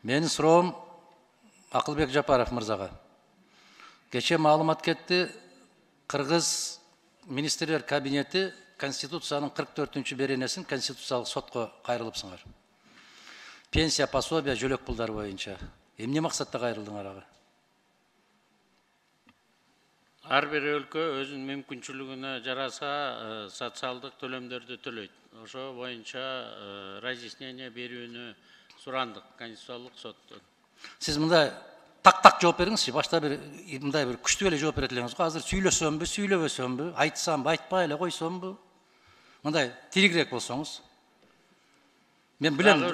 Менин суроом Акылбек Жапаров мырзага. Кече маалымат кетти, Кыргыз министрлер кабинети Конституциянын 44-беренесин Конституциялык сотко кайрылыпсыңар. Пенсия, пособия, жөлөк пулдар боюнча. Эмне максатта кайрылдыңар ага? Ар бир өлкө өзүнүн мүмкүнчүлүгүнө жараса социалдык төлөмдөрдү төлөйт. Ошо боюнча разъяснение берүүнү сурандык Конституциялык соттон. Сиз мындай так жооп бериңизчи. Башта мындай бир күчтүү эле жооп берет элеңиз го. Азыр сүйлөсөмбү, сүйлөбөсөмбү, айтсамбы, айтпай эле койсомбу? Мындай тиригирээк болсоңуз. Мен билем,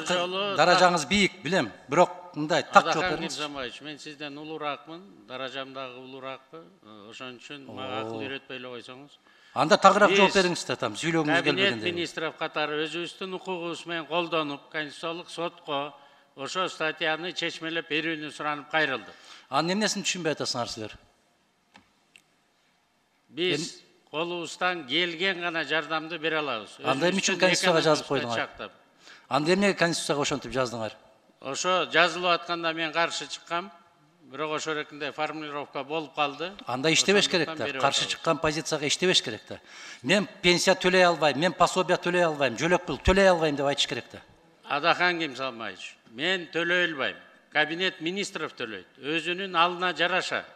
даражаңыз бийик, билем. Бирок мындай так жооп бериңиз. Мен сизден улураакмын, даражам дагы улураакпы. Ошон үчүн мага акыл үйрөтпөй эле койсоңуз. Анда тагыраак жооп бериңиз да, там сүйлөгүңүз келбегенде. Кабинет министров катары өзүбүздүн укугубуз менен колдонуп, Конституциялык сотко ошо статьяны чечмелеп берүүнү суранып кайрылды. Анын эмнесин түшүнбөй атасыңар силер? Биз колубуздан келген гана жардамды бере алабыз. Анда эмне үчүн Конституцияга жазып койдуңар? Анда эмне Конституцияга ошентип жаздыңар? Ошо жазылып атканда мен каршы чыккам. Бирок ошо эркинде формулировка болуп калды. Анда иштебеш керек да. Каршы чыккан позицияга иштебеш керек да. Мен пенсия төлөй албайм, мен пособия төлөй албайм, жөлөк пул төлөй албайм деп айтыш керек да. Адахан Ким Салмаевич, мен төлөй албайм. Кабинет министров төлөйт. Өзүнүн алдына жараша.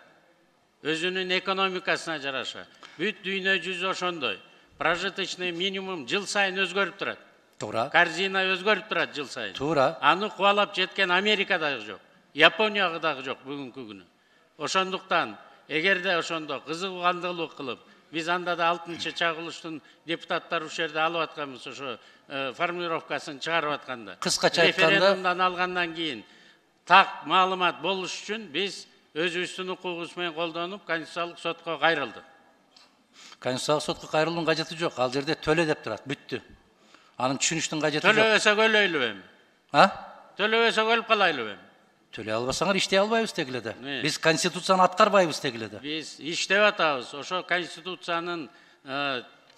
Өзүнүн экономикасына жараша. Бүт дүйнө жүзү ошондой. Прожиточный минимум жыл сайын өзгөрүп турат. Туура. Корзина өзгөрүп турат жыл сайын. Туура. Аны кубалап жеткен Америка дагы жок. Япония дагы жок бүгүнкү күнү. Ошондуктан, эгерде ошондо кызыгандылык кылып, биз анда да 6-чагылыштын депутаттары ушул жерде алып атканбыз, ошо формулировкасын чыгарып атканда. Кыскача айтканда, референдумдан алгандан кийин так маалымат болуш үчүн биз өзүбүздүн укугубуз менен колдонуп, Конституциялык сотко кайрылдык. Конституциялык сотко кайрылуунун кажети жок. Ал жерде төлө деп турат, бүттү. Анын түшүнүштүн кажети жок. Төлөбөсөк өлөйлүбү эми? Төлөбөсөк өлүп калайлыбы эми? Төлөй албасаңар иштей албайбыз дегиле да. Биз Конституцияны аткарбайбыз дегиле да. Биз иштеп атабыз. Ошо Конституциянын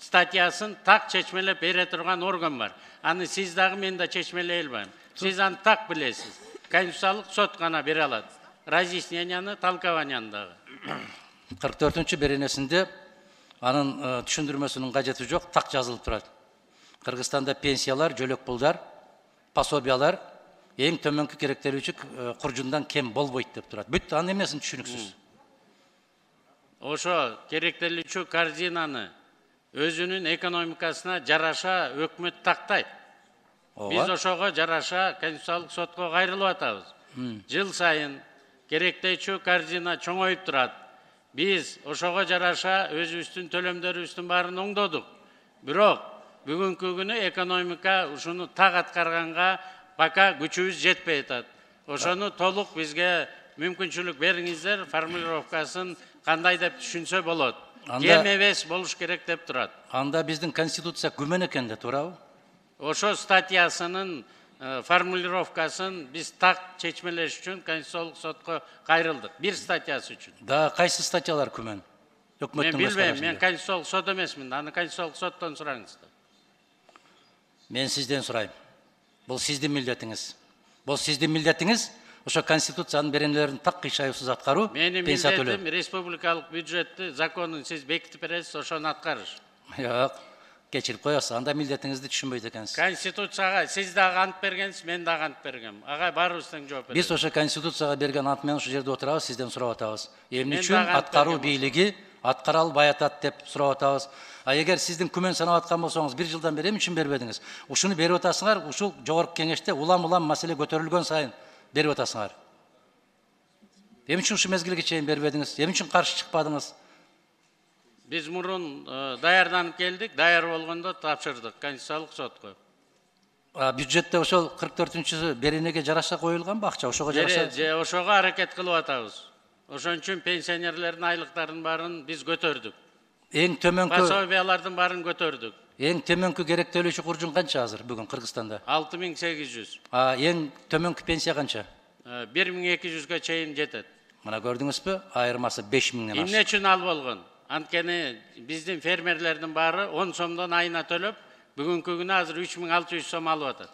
статьясын так чечмелеп бере турган орган бар. Аны сиз дагы мен да чечмелей албайм. Сиз аны так билесиз. Конституциялык сот гана бере алат. Разъясненияны, толкованияны дагы. 44-беренесинде анын түшүндүрмөсүнүн кажети жок, так жазылып турат. Кыргызстанда пенсиялар, жөлөк пулдар, пособиялар эң төмөнкү керектелүүчү куржундан кем болбойт деп турат. Бүт анын эмнесин түшүнүксүз. Ошо керектелүүчү корзинаны өзүнүн экономикасына жараша өкмөт тактайт. Биз ошого жараша Конституциялык сотко кайрылып атабыз. Жыл сайын керектелүүчү корзина чоңоюп турат. Биз ошого жараша өзүбүздүн төлөмдөрүбүздүн баарын оңдодук. Бирок бүгүнкү күнү экономика ушуну так аткарганга пока күчүбүз жетпей атат. Ошону толук бизге мүмкүнчүлүк бериңиздер, формулировкасын кандай деп түшүнсө болот. Кем эмес болуш керек деп турат. Анда биздин Конституция күмөн экен да, туурабы? Ошо статьясынын формулировкасын биз так чечмелеш үчүн Конституциялык сотко кайрылдык. Бир статьясы үчүн. Да, кайсы статьялар күмөн? Мен билбейм, мен Конституциялык сот эмесмин. Аны Конституциялык соттон сураңыз. Мен сизден сурайм. Бул сиздин милдетиңиз. Бул сиздин милдетиңиз ошо Конституциянын беренелерин так кыйшайсыз аткаруу, пенсия төлөө. Менин милдетим республикалык бюджетти, законун сиз бекитип бересиз, ошону аткарыш. Жок, кечирип коесуз. Анда милдетиңизди түшүнбөйт экенсиз. Конституцияга сиз дагы ант бергенсиз, мен дагы ант бергем. Ага баарыбыз тең жооп беребиз. Биз ошо Конституцияга берген ант менен ушул жерде отурабыз, сизден сурап атабыз. Эмне үчүн аткаруу бийлиги аткара албай атат деп сурап атабыз. А эгер сиздин күмөн санап аткан болсоңуз, 1 жылдан бери эмне үчүн бербедиңиз? Ушуну берип атасыңар, ушул жогорку кеңеште улам-улам маселе көтөрүлгөн сайын берип атасыңар. Эмне үчүн ушу мезгилге чейин бербедиңиз? Эмне үчүн каршы чыкпадыңыз? Биз мурун даярданып келдик, даяр болгондо тапшырдык Конституциялык сотко. Бюджетте ошол 44-беренеге жараша коюлганбы акча? Ошого жараша? Ошого аракет кылып атабыз. Ошон үчүн пенсионерлердин айлыктарынын баарын биз көтөрдүк. Эң төмөнкү пособиялардын баарын көтөрдүк. Эң төмөнкү керектелүүчү куржун канча азыр бүгүн Кыргызстанда? 6800. Эң төмөнкү пенсия канча? 1200га чейин жетет. Мына көрдүңүзбү? Айырмасы 5000ден ашты. Эмне үчүн ал болгон? Анткени биздин фермерлердин баары 10 сомдон айына төлөп, бүгүнкү күнү азыр 3600 сом алып атат.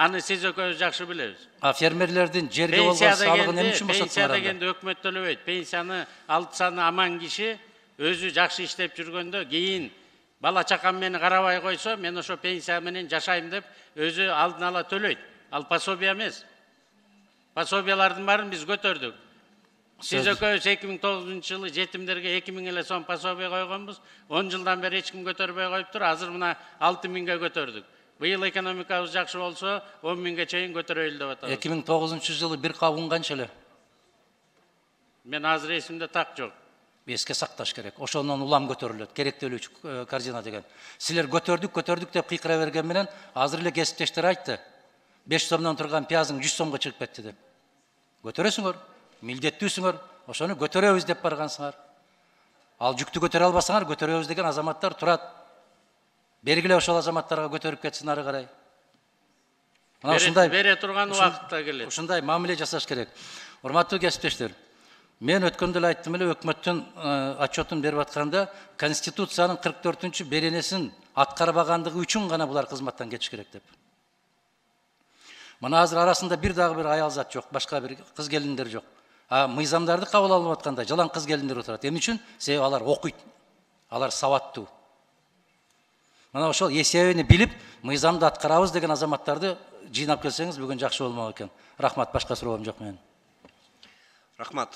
Аны сиз экөөбүз жакшы билебиз. Фермерлердин жерге болгон салыгын эмне үчүн Пенсия босотмагандар? дегенде өкмөт төлөбөйт. Пенсияны алып саны аман киши өзү жакшы иштеп жүргөндө кийин бала чакам мени карабай койсо, мен ошо пенсия менен жашайм деп өзү алдын ала төлөйт. Ал пособие эмес. Пособиялардын баарын биз көтөрдүк. Сиз экөөбүз 2009 жылы жетимдерге 2000 эле сом пособие койгонбуз. 10 жылдан бери эч ким көтөрбөй коюптур. Азыр мына 6000ге көтөрдүк. Быйыл экономикабыз жакшы болсо 10.000ге чейин көтөрөйлү деп атабыз. 2009 жылы бир кабын канча эле? Мен азыр эсимде так жок. Эске сакташ керек. Ошондон улам көтөрүлөт. Керектелүүчү корзина деген. Силер көтөрдүк деп кыйкыра берген менен азыр эле кесиптештер айтты. 5 сомдон турган пиязың 100 сомго чыгып кетти деп. Көтөрөсүңөр, милдеттүүсүңөр, ошону көтөрөбүз деп баргансыңар. Ал жүктү көтөрө албасаңар, көтөрөбүз деген азаматтар турат. Бергиле ошол азаматтарга көтөрүп кетсин ары карай. Мына ушундай бере турган убакытта келет. Ушундай мамиле жасаш керек. Урматтуу кесиптештер, мен өткөндө эле айттым эле, өкмөттүн отчетун берип атканда Конституциянын 44-чү беренесин аткарбагандыгы үчүн гана булар кызматтан кетиш керек деп. Мына азыр арасында бир дагы бир аялзат жок, башка бир кыз келиндер жок. Мыйзамдарды кабыл алып атканда жалаң кыз келиндер отурат. Эмне үчүн? Себеби алар окуйт. Алар сабаттуу. Мына ошол эсебини билип, мыйзамды аткарабыз деген азаматтарды жыйнап келсеңиз бүгүн жакшы болмок экен. Рахмат, башка суроом жок менин. Рахмат.